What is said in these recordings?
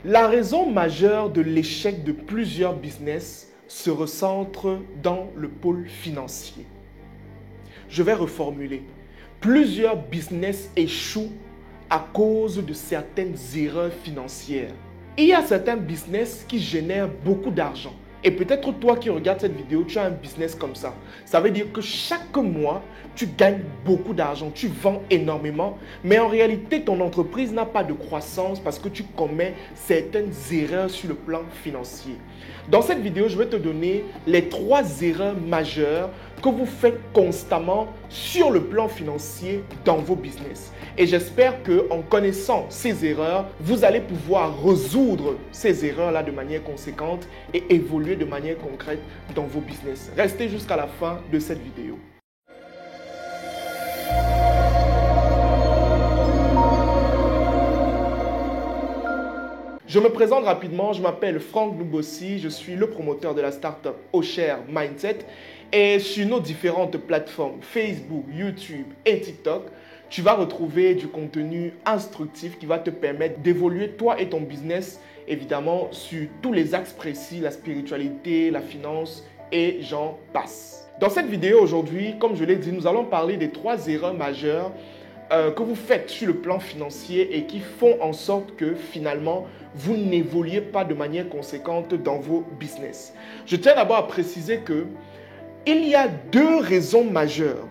La raison majeure de l'échec de plusieurs business se recentre dans le pôle financier. Je vais reformuler. Plusieurs business échouent à cause de certaines erreurs financières. Il y a certains business qui génèrent beaucoup d'argent. Et peut-être toi qui regardes cette vidéo, tu as un business comme ça. Ça veut dire que chaque mois, tu gagnes beaucoup d'argent, tu vends énormément, mais en réalité, ton entreprise n'a pas de croissance parce que tu commets certaines erreurs sur le plan financier. Dans cette vidéo, je vais te donner les 3 erreurs majeures que vous faites constamment sur le plan financier dans vos business. Et j'espère qu'en connaissant ces erreurs, vous allez pouvoir résoudre ces erreurs-là de manière conséquente et évoluer de manière concrète dans vos business. Restez jusqu'à la fin de cette vidéo. Je me présente rapidement, je m'appelle Franck Loubossi, je suis le promoteur de la startup Oshare Mindset et sur nos différentes plateformes Facebook, YouTube et TikTok, tu vas retrouver du contenu instructif qui va te permettre d'évoluer toi et ton business, évidemment, sur tous les axes précis, la spiritualité, la finance et j'en passe. Dans cette vidéo aujourd'hui, comme je l'ai dit, nous allons parler des 3 erreurs majeures que vous faites sur le plan financier et qui font en sorte que finalement, vous n'évoluez pas de manière conséquente dans vos business. Je tiens d'abord à préciser que il y a 2 raisons majeures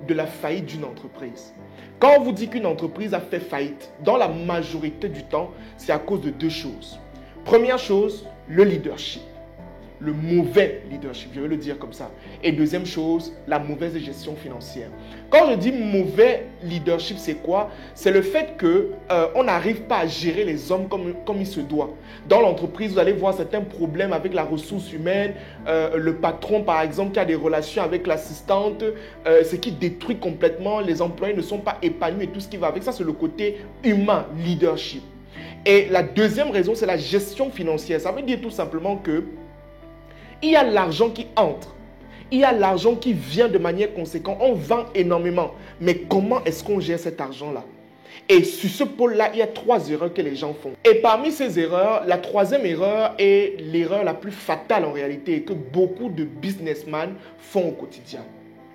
de la faillite d'une entreprise. Quand on vous dit qu'une entreprise a fait faillite, dans la majorité du temps, c'est à cause de 2 choses. Première chose, le leadership. Le mauvais leadership, je vais le dire comme ça. Et deuxième chose, la mauvaise gestion financière. Quand je dis mauvais leadership, c'est quoi? C'est le fait qu'on n'arrive pas à gérer les hommes comme il se doit. Dans l'entreprise, vous allez voir certains problèmes avec la ressource humaine, le patron par exemple qui a des relations avec l'assistante, ce qui détruit complètement, les employés ne sont pas épanouis et tout ce qui va avec ça, c'est le côté humain, leadership. Et la deuxième raison, c'est la gestion financière. Ça veut dire tout simplement que il y a l'argent qui entre, il y a l'argent qui vient de manière conséquente, on vend énormément. Mais comment est-ce qu'on gère cet argent-là? Et sur ce pôle-là, il y a 3 erreurs que les gens font. Et parmi ces erreurs, la 3e erreur est l'erreur la plus fatale en réalité et que beaucoup de businessmen font au quotidien.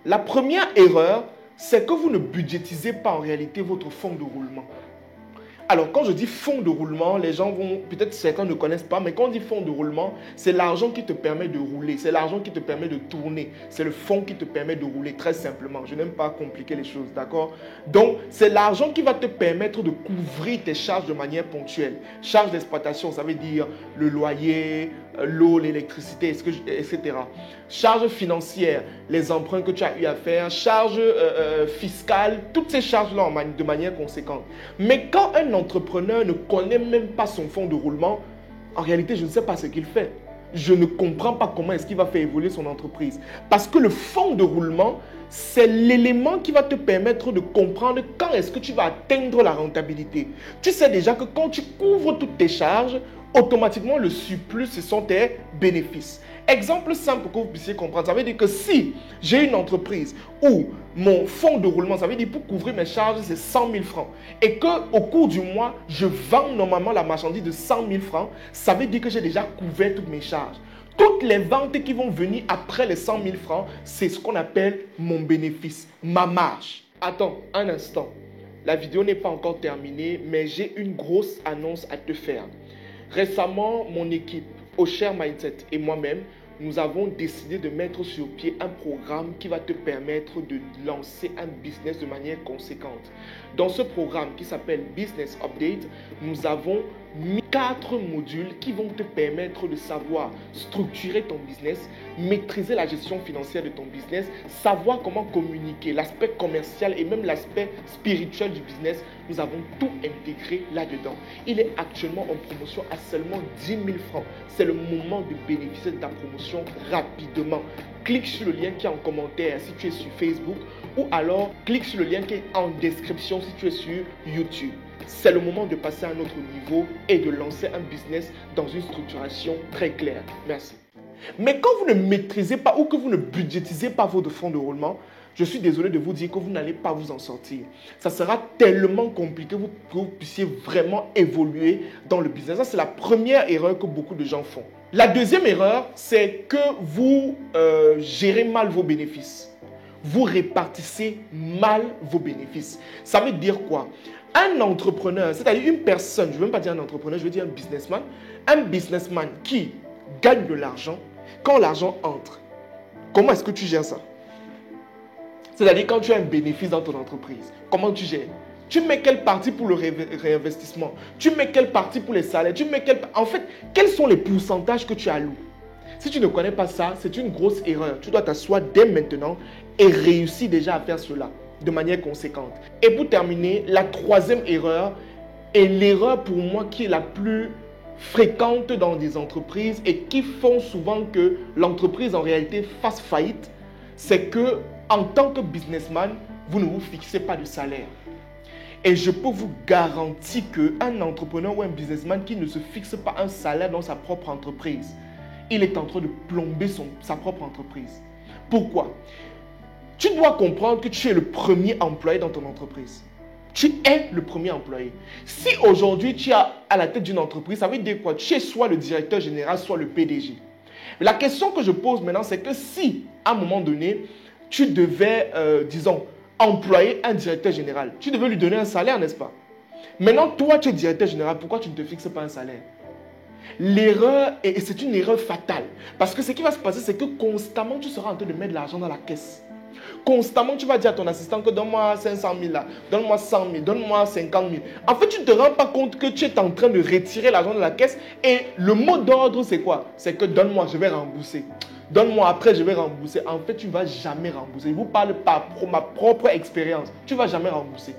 La première erreur, c'est que vous ne budgétisez pas en réalité votre fonds de roulement. Alors, quand je dis fonds de roulement, les gens vont, peut-être certains ne connaissent pas, mais quand on dit fonds de roulement, c'est l'argent qui te permet de rouler, c'est l'argent qui te permet de tourner, c'est le fonds qui te permet de rouler, très simplement. Je n'aime pas compliquer les choses, d'accord? Donc, c'est l'argent qui va te permettre de couvrir tes charges de manière ponctuelle. Charges d'exploitation, ça veut dire le loyer, l'eau, l'électricité, etc. Charges financières, les emprunts que tu as eu à faire, charges fiscales, toutes ces charges-là de manière conséquente. Mais quand un entrepreneur ne connaît même pas son fonds de roulement, en réalité, je ne sais pas ce qu'il fait. Je ne comprends pas comment est-ce qu'il va faire évoluer son entreprise. Parce que le fonds de roulement, c'est l'élément qui va te permettre de comprendre quand est-ce que tu vas atteindre la rentabilité. Tu sais déjà que quand tu couvres toutes tes charges, automatiquement le surplus, ce sont tes bénéfices. Exemple simple pour que vous puissiez comprendre. Ça veut dire que si j'ai une entreprise où mon fonds de roulement, ça veut dire pour couvrir mes charges, c'est 100 000 francs. Et qu'au cours du mois, je vends normalement la marchandise de 100 000 francs, ça veut dire que j'ai déjà couvert toutes mes charges. Toutes les ventes qui vont venir après les 100 000 francs, c'est ce qu'on appelle mon bénéfice, ma marge. Attends un instant. La vidéo n'est pas encore terminée, mais j'ai une grosse annonce à te faire. Récemment, mon équipe, Oshare Mindset et moi-même, nous avons décidé de mettre sur pied un programme qui va te permettre de lancer un business de manière conséquente. Dans ce programme qui s'appelle Business Update, nous avons mis 4 modules qui vont te permettre de savoir structurer ton business, maîtriser la gestion financière de ton business, savoir comment communiquer, l'aspect commercial et même l'aspect spirituel du business. Nous avons tout intégré là-dedans. Il est actuellement en promotion à seulement 10 000 francs. C'est le moment de bénéficier de ta promotion rapidement. Clique sur le lien qui est en commentaire si tu es sur Facebook ou alors clique sur le lien qui est en description si tu es sur YouTube. C'est le moment de passer à un autre niveau et de lancer un business dans une structuration très claire. Merci. Mais quand vous ne maîtrisez pas ou que vous ne budgétisez pas votre fonds de roulement, je suis désolé de vous dire que vous n'allez pas vous en sortir. Ça sera tellement compliqué que vous puissiez vraiment évoluer dans le business. Ça, c'est la première erreur que beaucoup de gens font. La deuxième erreur, c'est que vous gérez mal vos bénéfices. Vous répartissez mal vos bénéfices. Ça veut dire quoi? Un entrepreneur, c'est-à-dire une personne, je ne veux même pas dire un entrepreneur, je veux dire un businessman qui gagne de l'argent, quand l'argent entre, comment est-ce que tu gères ça? C'est-à-dire quand tu as un bénéfice dans ton entreprise, comment tu gères? Tu mets quelle partie pour le réinvestissement? Tu mets quelle partie pour les salaires? En fait, quels sont les pourcentages que tu alloues? Si tu ne connais pas ça, c'est une grosse erreur. Tu dois t'asseoir dès maintenant et réussir déjà à faire cela de manière conséquente. Et pour terminer, la troisième erreur est l'erreur pour moi qui est la plus fréquente dans des entreprises et qui font souvent que l'entreprise en réalité fasse faillite, c'est que en tant que businessman, vous ne vous fixez pas de salaire. Et je peux vous garantir qu'un entrepreneur ou un businessman qui ne se fixe pas un salaire dans sa propre entreprise, il est en train de plomber sa propre entreprise. Pourquoi? Tu dois comprendre que tu es le premier employé dans ton entreprise. Tu es le premier employé. Si aujourd'hui tu es à la tête d'une entreprise, ça veut dire quoi? Tu es soit le directeur général, soit le PDG. La question que je pose maintenant, c'est que si, à un moment donné, tu devais, disons, employer un directeur général, tu devais lui donner un salaire, n'est-ce pas? Maintenant, toi, tu es directeur général, pourquoi tu ne te fixes pas un salaire? L'erreur, et c'est une erreur fatale, parce que ce qui va se passer, c'est que constamment, tu seras en train de mettre de l'argent dans la caisse. Constamment, tu vas dire à ton assistant que donne-moi 500 000 là, donne-moi 100 000, donne-moi 50 000. En fait, tu ne te rends pas compte que tu es en train de retirer l'argent de la caisse et le mot d'ordre, c'est quoi? C'est que donne-moi, je vais rembourser. Donne-moi après, je vais rembourser. En fait, tu ne vas jamais rembourser. Je vous parle par ma propre expérience. Tu ne vas jamais rembourser.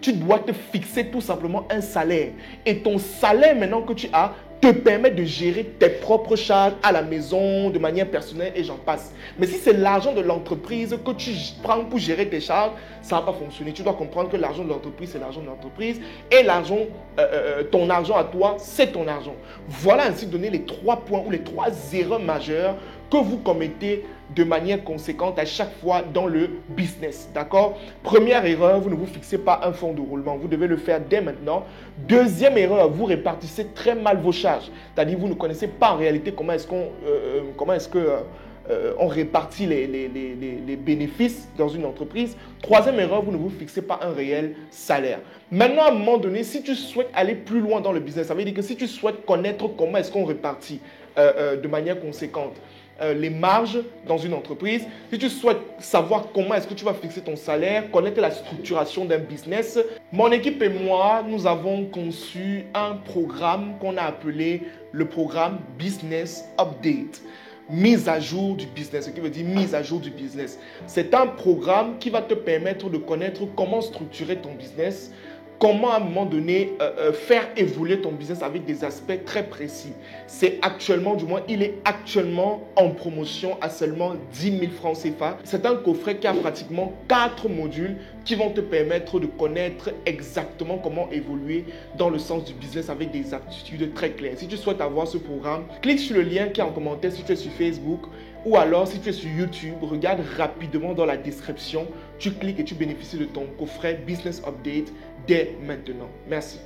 Tu dois te fixer tout simplement un salaire. Et ton salaire maintenant que tu as te permet de gérer tes propres charges à la maison, de manière personnelle et j'en passe. Mais si c'est l'argent de l'entreprise que tu prends pour gérer tes charges, ça ne va pas fonctionner. Tu dois comprendre que l'argent de l'entreprise, c'est l'argent de l'entreprise et ton argent à toi, c'est ton argent. Voilà ainsi donné les 3 points ou les 3 erreurs majeures que vous commettez de manière conséquente à chaque fois dans le business. D'accord? Première erreur, vous ne vous fixez pas un fonds de roulement. Vous devez le faire dès maintenant. Deuxième erreur, vous répartissez très mal vos charges. C'est-à-dire vous ne connaissez pas en réalité comment est-ce qu'on répartit les bénéfices dans une entreprise. Troisième erreur, vous ne vous fixez pas un réel salaire. Maintenant, à un moment donné, si tu souhaites aller plus loin dans le business, ça veut dire que si tu souhaites connaître comment est-ce qu'on répartit de manière conséquente les marges dans une entreprise, si tu souhaites savoir comment est-ce que tu vas fixer ton salaire, connaître la structuration d'un business, mon équipe et moi, nous avons conçu un programme qu'on a appelé le programme Business Update. Mise à jour du business, ce qui veut dire mise à jour du business. C'est un programme qui va te permettre de connaître comment structurer ton business, comment à un moment donné faire évoluer ton business avec des aspects très précis. Il est actuellement en promotion à seulement 10 000 francs CFA. C'est un coffret qui a pratiquement 4 modules qui vont te permettre de connaître exactement comment évoluer dans le sens du business avec des aptitudes très claires. Si tu souhaites avoir ce programme, clique sur le lien qui est en commentaire si tu es sur Facebook ou alors si tu es sur YouTube, regarde rapidement dans la description, tu cliques et tu bénéficies de ton coffret Business Update dès maintenant. Merci.